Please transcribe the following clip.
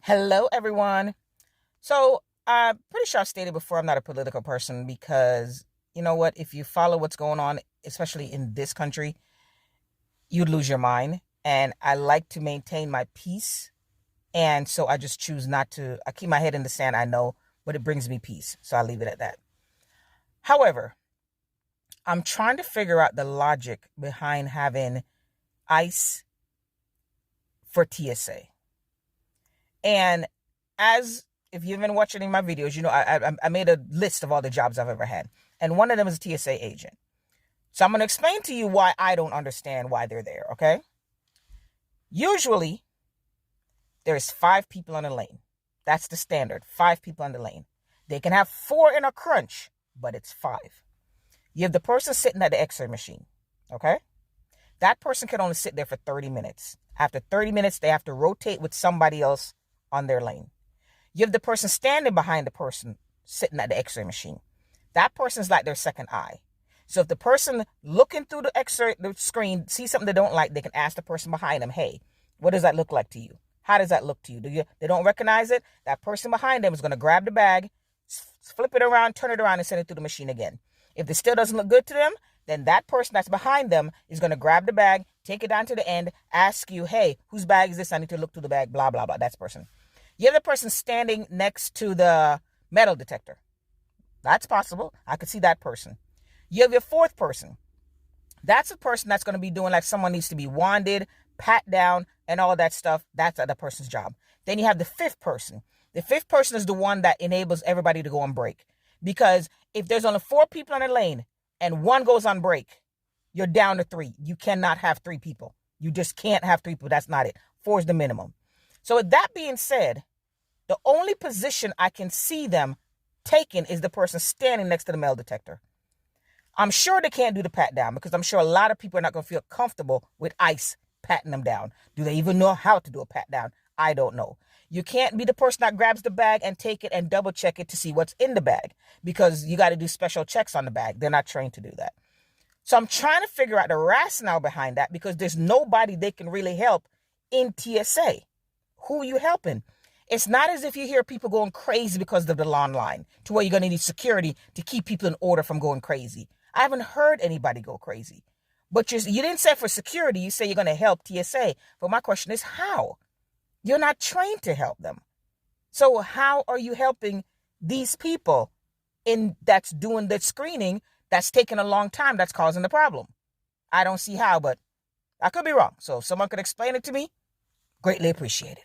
Hello, everyone. So I'm pretty sure I've stated before I'm not a political person because you know what? If you follow what's going on, especially in this country, you'd lose your mind. And I like to maintain my peace. And so I just choose not to. I keep my head in the sand, I know, but it brings me peace. So I leave it at that. However, I'm trying to figure out the logic behind having ICE for TSA. And as if you've been watching any of my videos, you know I made a list of all the jobs I've ever had, and one of them is a TSA agent. So I'm going to explain to you why I don't understand why they're there. Okay. Usually, there's 5 people on a lane. That's the standard. 5 people on the lane. They can have 4 in a crunch, but it's 5. You have the person sitting at the X-ray machine. Okay. That person can only sit there for 30 minutes. After 30 minutes, they have to rotate with somebody else on their lane. You have the person standing behind the person sitting at the X-ray machine. That person's like their second eye. So if the person looking through the X-ray the screen sees something they don't like, they can ask the person behind them, hey, what does that look like to you? How does that look to you? They don't recognize it? That person behind them is going to grab the bag, flip it around, turn it around, and send it through the machine again. If it still doesn't look good to them, then that person that's behind them is going to grab the bag, take it down to the end, ask you, hey, whose bag is this? I need to look through the bag, blah, blah, blah. That's the person. You have the person standing next to the metal detector. That's possible. I could see that person. You have your 4th person. That's a person that's going to be doing like someone needs to be wanded, pat down, and all that stuff. That's the person's job. Then you have the 5th person. The 5th person is the one that enables everybody to go on break. Because if there's only 4 people on a lane and one goes on break, you're down to 3. You cannot have 3 people. You just can't have 3 people. That's not it. 4 is the minimum. So with that being said, the only position I can see them taking is the person standing next to the metal detector. I'm sure they can't do the pat down because I'm sure a lot of people are not going to feel comfortable with ICE patting them down. Do they even know how to do a pat down? I don't know. You can't be the person that grabs the bag and take it and double check it to see what's in the bag because you got to do special checks on the bag. They're not trained to do that. So I'm trying to figure out the rationale behind that because there's nobody they can really help in TSA. Who are you helping? It's not as if you hear people going crazy because of the long line to where you're going to need security to keep people in order from going crazy. I haven't heard anybody go crazy. But you didn't say for security, you say you're going to help TSA. But my question is how? You're not trained to help them. So how are you helping these people that's doing the screening that's taking a long time that's causing the problem? I don't see how, but I could be wrong. So if someone could explain it to me, greatly appreciated.